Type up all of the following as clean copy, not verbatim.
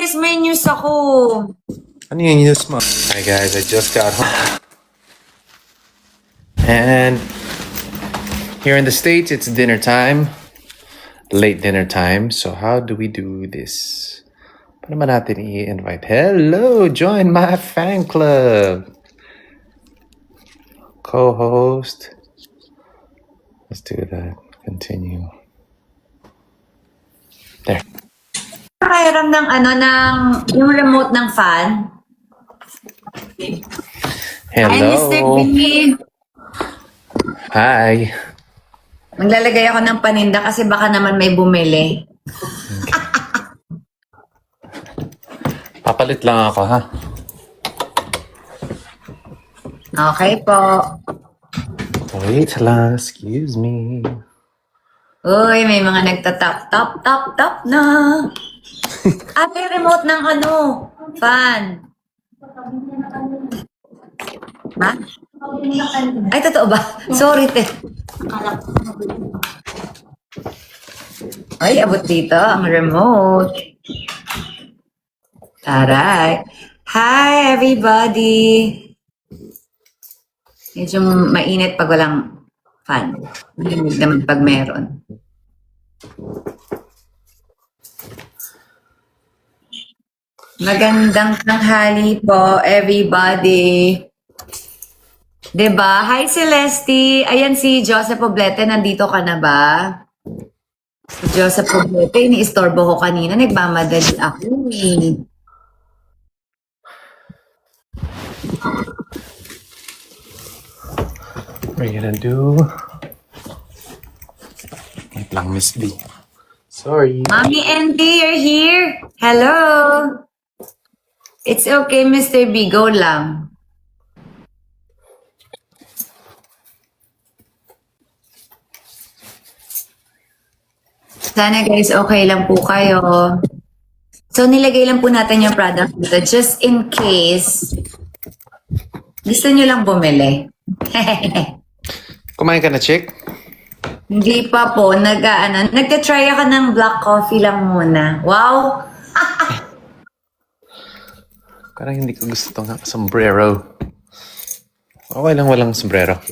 Chris, may news ako. Ano yung news mo? Hi guys, I just got home. And here in the States, it's dinner time. Late dinner time. So how do we do this? Paano ba natin i-invite? Hello! Join my fan club! Co-host. Let's do that. Continue. There. Pakiram ng yung remote ng fan. Hi, Mr. Hello! B. Hi! Maglalagay ako ng paninda kasi baka naman may bumili. Papalit lang ako, ha? Okay po. Wait lang, excuse me. Uy, may mga nagtatap na. May remote ng fan. Ha? Ay, totoo ba? Sorry, te. Ay, abot dito ang remote. Taray. Hi, everybody. Medyo mainit pag walang fan. Mahilig naman pag meron. Magandang tanghali po, everybody. Diba? Hi, Celeste. Ayan si Joseph Poblete. Nandito ka na ba? Si Joseph Poblete, iniistorbo ko kanina. Nagmamadali ako eh. What are you gonna do? Wait lang, Miss B. Sorry. Mommy Andy, you're here. Hello. It's okay, Mr. B. Go lang. Sana guys, okay lang po kayo. So, nilagay lang po natin yung product dito just in case gusto nyo lang bumili. Kumain ka na, chick? Hindi pa po. Nagtatry ako ng black coffee lang muna. Wow! Parang hindi ko gusto itong sombrero. Okay lang walang sombrero.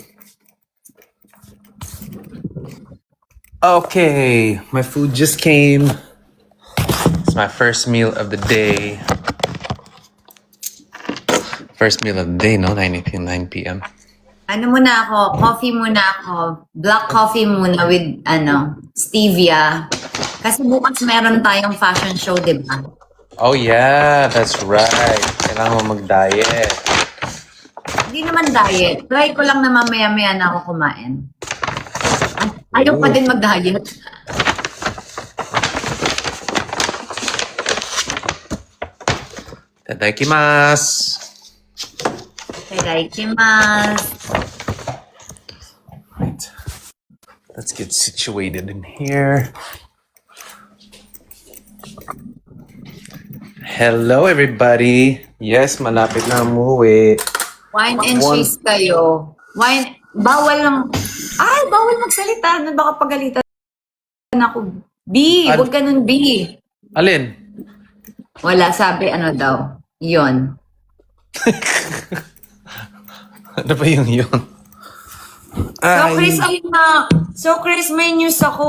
Okay, my food just came. It's my first meal of the day. First meal of the day, no? 9 p.m. Ano muna ako? Coffee muna ako. Black coffee muna with, stevia. Kasi bukas meron tayong fashion show, di ba? Oh yeah, that's right. Kailangan mo mag-diet. Hindi naman diet. Try ko lang na mamaya-maya na ako kumain. Ayaw pa din mag-diet. Tadaikimasu. Itadakimasu. Right. Let's get situated in here. Hello, everybody. Yes, malapit na umuwi. Wine and cheese kayo. Wine, bawal lang. Ay, bawal magsalita. Ano baka pagalitan ako? B, huwag ganun B. Alin? Wala, sabi daw. Yon. Ano ba yung yun? So, Chris, ayun na. So, Chris, may news ako.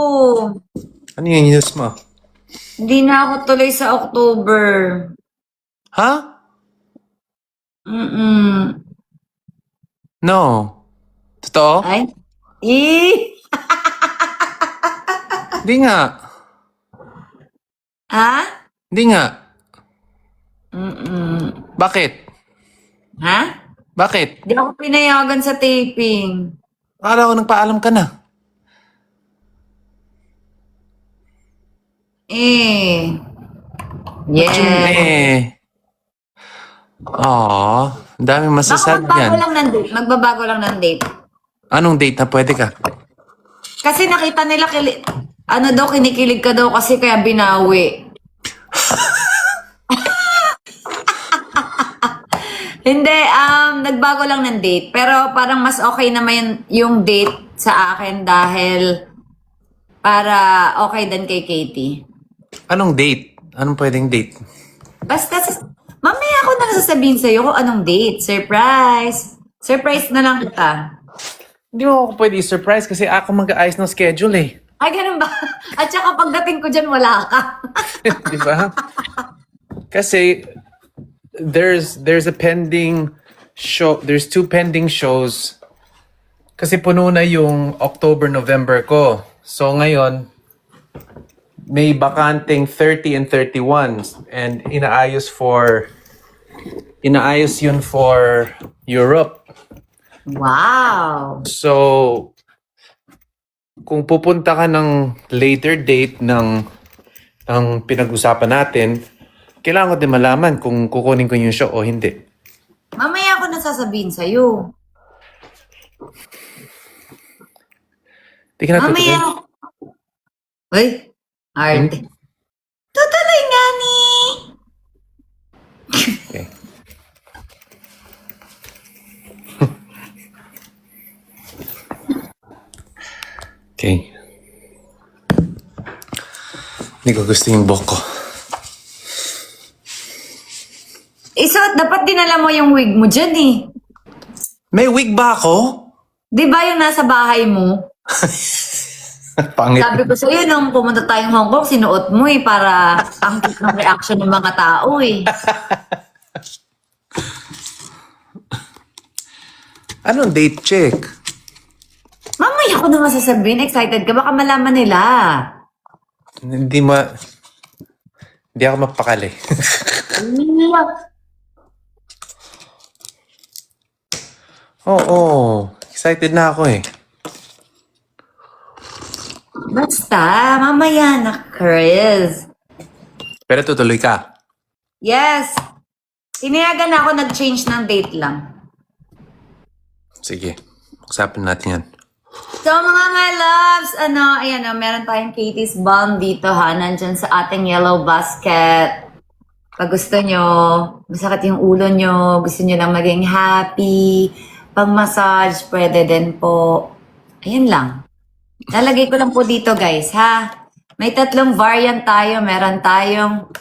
Ano yung news mo? Hindi na ako tuloy sa October. Ha? No. Totoo? Ay? Eh? Hindi nga. Ha? Hindi nga. Bakit? Ha? Bakit? Hindi ako pinayagan sa taping. Akala ko nagpaalam ka na. Eh. Ba't yung Yeah. Aww. Ang daming Baka masasabi magbago yan. lang ng date. Magbabago lang ng date. Anong date na pwede ka? Kasi nakita nila, kinikilig ka daw kasi kaya binawi. Hindi, nagbago lang ng date. Pero parang mas okay naman yung date sa akin dahil para okay din kay Katie. Anong date? Anong pwedeng date? Basta, mamaya ako na sasabihin sa'yo kung anong date. Surprise! Surprise na lang kita. Hindi mo ako pwede i-surprise kasi ako mag-aayos ng schedule eh. Ay, ganun ba? At saka pagdating ko dyan, wala ka. Di ba? Kasi there's a pending show, there's 2 pending shows. Kasi puno na yung October, November ko. So ngayon, may bakanting 30 and 31 and inaayos yun for Europe. Wow! So kung pupunta ka ng later date ng pinag-usapan natin, kailangan ko din malaman kung kukunin ko yung show o hindi. Mamaya ako na sasabihin sa'yo. Hindi ka natutuloy. Mamaya. Uy, arte. Tutuloy nga ni. Okay. Okay. Hindi ko gusto yung buhok ko. Dapat dinala mo yung wig mo dyan eh. May wig ba ako? Di ba yung nasa bahay mo? Pangit. Sabi ko sa'yo, nung pumunta tayong Hong Kong, sinuot mo eh, para ang cute ng reaction ng mga tao eh. Anong date check? Mamaya ko na nga sasabihin, excited ka, baka malaman nila. Hindi ako mapakali. Oo, excited na ako eh. Basta, mamaya na, Chris. Pero tutuloy ka. Yes. Tinayagan na ako, nag-change ng date lang. Sige, usapan natin yan. So mga my loves, ayan meron tayong Katie's Balm dito ha, nandyan sa ating yellow basket. Pag gusto nyo, masakit yung ulo nyo, gusto nyo lang maging happy, pang-massage, pwede din po. Ayan lang. Lalagay ko lang po dito guys ha. May 3 variant tayo, meron tayong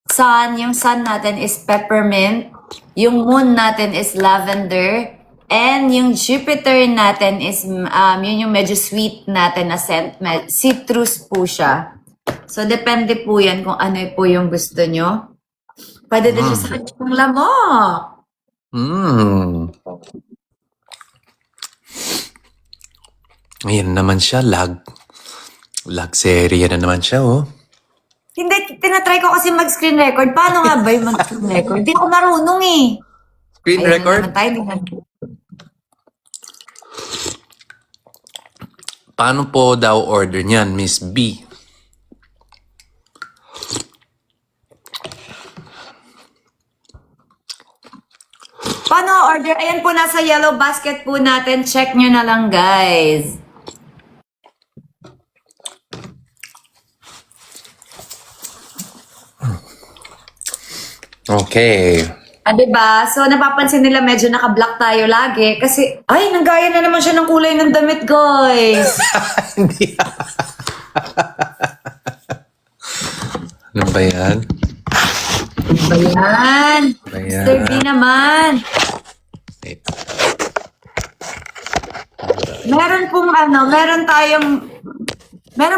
sun, yung sun natin is peppermint, yung moon natin is lavender, and yung Jupiter natin is, yun yung medyo sweet natin na scent. Citrus po siya. So, depende po yan kung ano po yung gusto nyo. Pwede din siya sa kanyang lamok. Ayan naman siya, lag serie na naman siya, oh. Hindi, tinatry ko kasi mag-screen record. Paano nga ba yung mag-screen record? Hindi ako marunong eh. Screen Ayun record? naman tayo, tingnan ko. Paano po daw order niyan, Miss B? Paano order? Ayan po, nasa yellow basket po natin. Check nyo na lang, guys. Okay. Diba? So, napapansin nila medyo naka-black tayo lagi. Kasi, ay, nanggaya na naman siya ng kulay ng damit, guys. Hindi. Ano ba yan? Ano ba yan? Ayan. Mr. B naman. Wait. Meron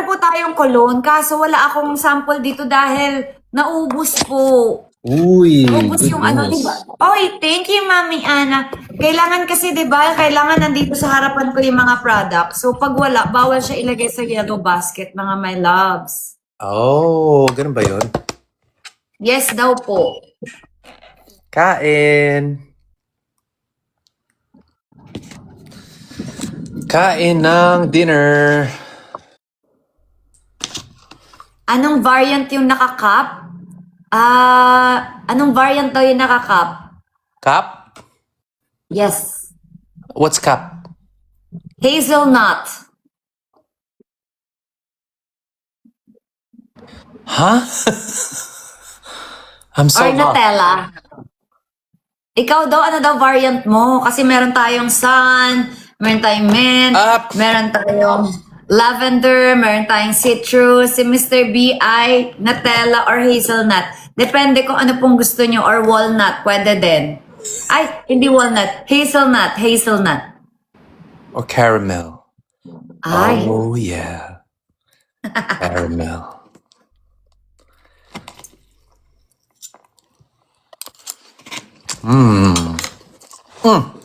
po tayong cologne, kaso wala akong sample dito dahil naubos po. Uy. Naubos yung goodness. diba? Oy, thank you, Mami Ana. Kailangan kasi, diba, kailangan nandito sa harapan ko yung mga products. So, pag wala, bawal siya ilagay sa yellow basket, mga my loves. Oh, ganun ba yun? Yes daw po. Kain. Kain ng dinner. Anong variant yung naka-cup? Anong variant daw yung naka-cup? Cup? Yes. What's cup? Hazelnut. Huh? I'm so Or lost. Nutella. Ikaw daw, ano daw variant mo? Kasi meron tayong sun, meron tayong mint, Up. meron tayong lavender, meron tayong citrus. Si Mr. B ay Nutella or hazelnut. Depende kung ano pong gusto nyo. Or walnut, pwede din. Ay, hindi walnut. Hazelnut, hazelnut. Or caramel. Ay, Oh, yeah. Caramel.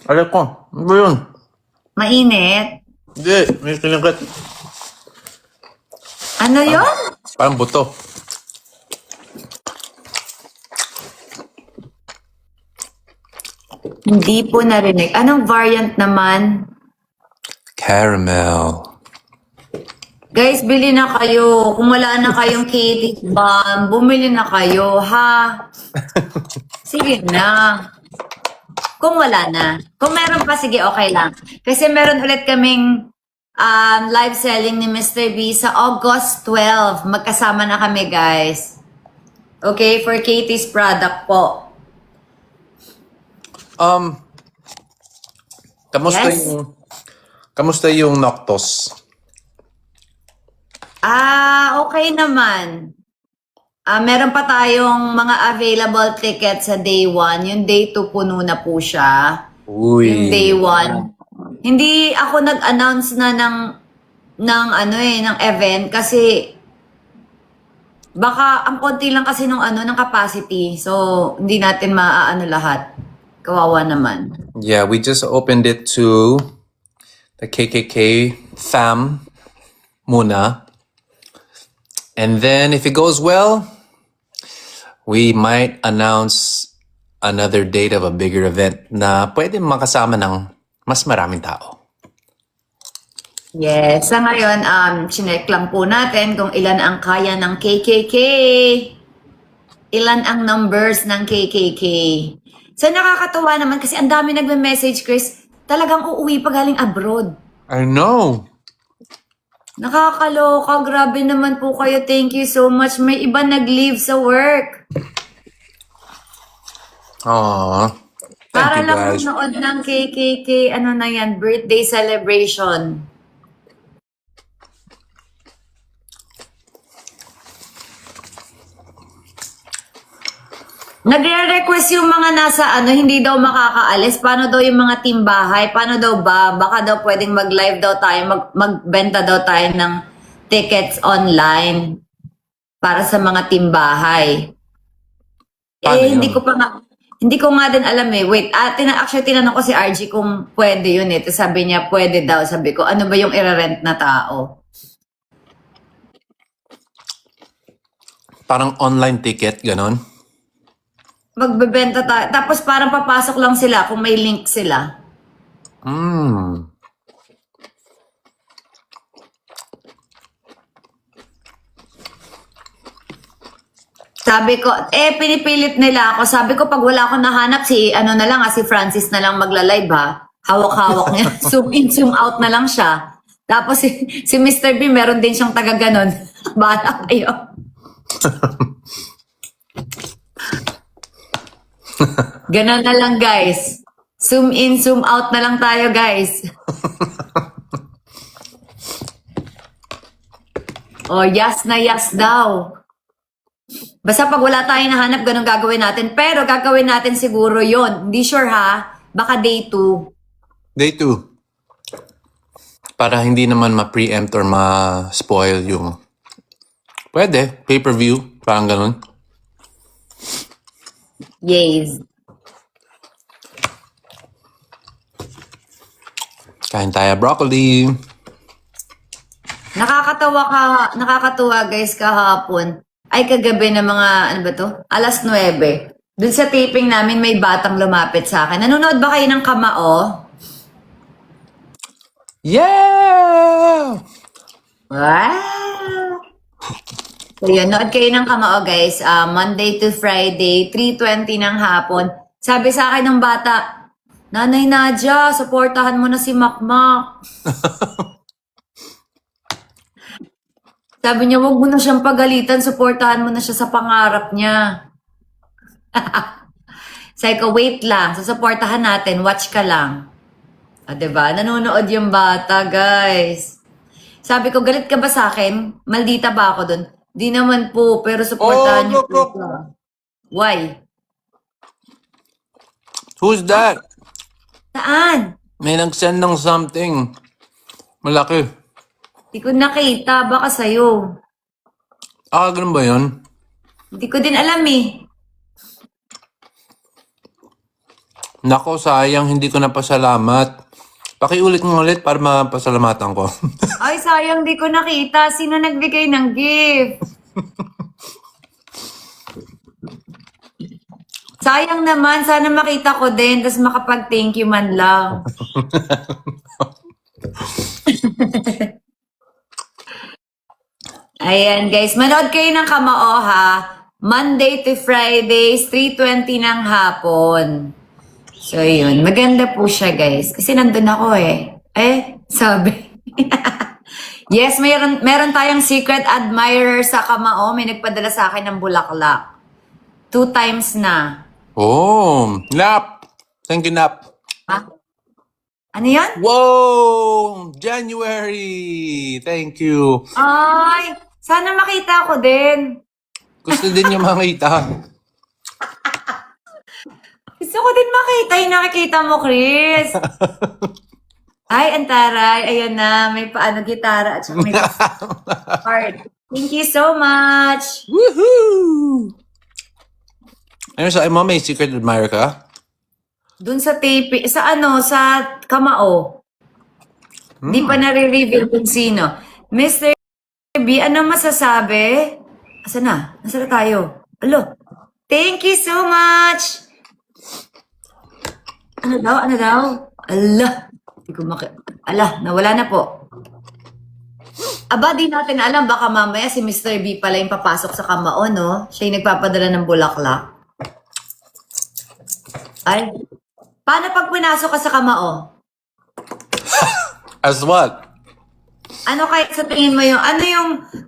Alam ko. Ano ba yun? mainit. Hindi, may kinagkat. Ano yun? Parang buto. Hindi po narinig. Anong variant naman? Caramel. Guys, bili na kayo. Kung wala na kayong Katie's Balm, bumili na kayo, ha? Sige na. Kung wala na. Kung meron pa, sige, okay lang. Kasi meron ulit kaming live selling ni Mr. B sa August 12. Magkasama na kami, guys. Okay, for Katie's product po. Kamusta Yes? kamusta yung Noctos? Okay naman. Meron pa tayong mga available tickets sa day 1. Yung day 2 puno na po siya. Uy. Yung day 1. Hindi ako nag-announce na ng event kasi baka ang konti lang kasi ng capacity. So hindi natin maaano lahat. Kawawa naman. Yeah, we just opened it to the KKK fam muna. And then if it goes well, we might announce another date of a bigger event na pwede makasama ng mas maraming tao. Yes. Sa ngayon, chinek lang po natin kung ilan ang kaya ng KKK. Ilan ang numbers ng KKK. So nakakatuwa naman kasi ang dami nagme-message, Chris. Talagang uuwi pa galing abroad. I know. Nakakaloka. Grabe naman po kayo. Thank you so much. May iba nag-leave sa work. Aww. Thank Para you lang guys. manood ng KKK, ano na yan, birthday celebration. Nagre-request yung mga nasa hindi daw makakaalis. Paano daw yung mga team bahay? Paano daw ba? Baka daw pwedeng mag-live daw tayo, magbenta daw tayo ng tickets online para sa mga team bahay. Paano yun? Hindi ko nga din alam eh. Wait, actually tinanong ko si RG kung pwede yun eh. Tapos sabi niya, pwede daw. Sabi ko, ano ba yung i-rent na tao? Parang online ticket, ganon. Magbebenta tayo. Tapos parang papasok lang sila kung may link sila. Sabi ko, pinipilit nila ako. Sabi ko, pag wala akong nahanap, si Francis na lang magla-live ha. Hawak-hawak niya. Zoom in, zoom out na lang siya. Tapos si Mr. B, meron din siyang taga-ganon. Bahala kayo. Ganon na lang, guys. Zoom in, zoom out na lang tayo, guys. Yes na yes daw. Basta pag wala tayong nahanap, ganun gagawin natin. Pero gagawin natin siguro yon. Hindi sure ha. Baka day 2. Day 2. Para hindi naman ma-preempt or ma-spoil yung... Pwede. Pay-per-view. Parang ganun. Yes. Kain tayo broccoli. Nakakatuwa guys kahapon. Ay kagabi na mga, ano ba to? 9:00. Dun sa taping namin may batang lumapit sa akin. Nanonood ba kayo ng Kamao? Yeah! Wow! So yun, nood kayo ng Kamao guys. Monday to Friday, 3:20 ng hapon. Sabi sa akin ng bata, Nanay Nadia, supportahan mo na si Makmak. Sabi niya, wag mo na siyang pagalitan, supportahan mo na siya sa pangarap niya. Sabi ko, wait lang, susuportahan natin, watch ka lang. Diba? Nanonood yung bata, guys. Sabi ko, galit ka ba sa akin? Maldita ba ako dun? Di naman po, pero supportahan niyo po siya. Why? Who's that? Saan? May nag-send ng something. Malaki. Hindi ko nakita. Baka sa'yo. Ganun ba yun? Hindi ko din alam eh. Nako, sayang. Hindi ko napasalamat. Pakiulit mo ulit para mapasalamatan ko. Ay, sayang di ko nakita. Sino nagbigay ng gift? Sayang naman. Sana makita ko din. Tapos makapag-thank you man lang. Ayan, guys. Manood kayo ng Kamao, ha? Monday to Fridays, 3:20 ng hapon. So, yun. Maganda po siya, guys. Kasi nandun ako eh. Sabi. Yes, meron tayong secret admirer sa Kamao. May nagpadala sa akin ng bulaklak. 2 times na. Oh, Nap. Thank you, Nap. Ha? Ano yan? Whoa! January! Thank you. Ay, sana makita ko din. Gusto din niyo makita. Gusto ko din makita yung nakikita mo, Chris. Ay, antaray. Ayan na. May paano gitara at saka may card. Thank you so much. Woohoo! Ano sa mo, may secret admirer ka? Dun sa tape, sa Kamao. Di pa nare-reveal kung sino. Mr. B, ano masasabi? Asa na? Nasa na tayo? Alo. Thank you so much. Ano daw? Ala. Hindi ko Ala, nawala na po. Aba, di natin alam. Baka mamaya si Mr. B pala yung papasok sa Kamao, no? Siya yung nagpapadala ng bulaklak. Ay. Paano pag pinasok ka sa Kamao? As what? Ano kaya sa tingin mo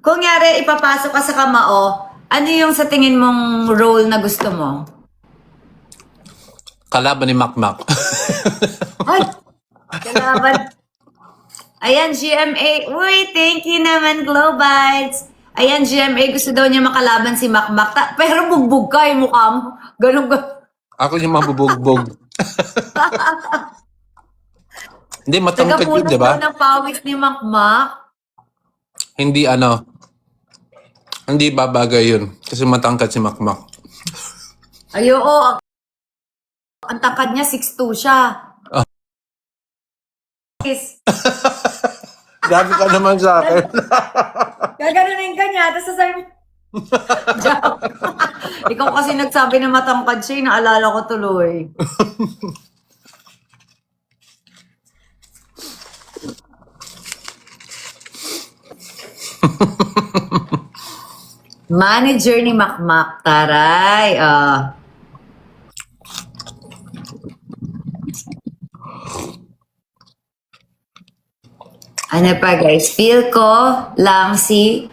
kung yari ipapasok ka sa Kamao, ano yung sa tingin mong role na gusto mo? Kalaban ni Makmak. Ay! Kalaban. Ayan, GMA. Uy, thank you naman, Globites. Ayan, GMA, gusto daw niya makalaban si Makmak. Pero bugbog ka yung mukha mo. Ganun. Ako yung mabubugbog. Hindi, matangkad yun, di ba? Tagapunan daw ng pawis ni Makmak. Hindi hindi babagay yun. Kasi matangkad si Makmak. Ay, oo. Ang tangkad niya, 6'2" siya. Yes. Grabe ka naman sa akin. Gaganunin ka niya, tapos sasabihin, ikaw kasi nagsabi na matangkad siya, naalala ko tuloy. Manager ni Makmak, taray. Ano pa guys, feel ko lang si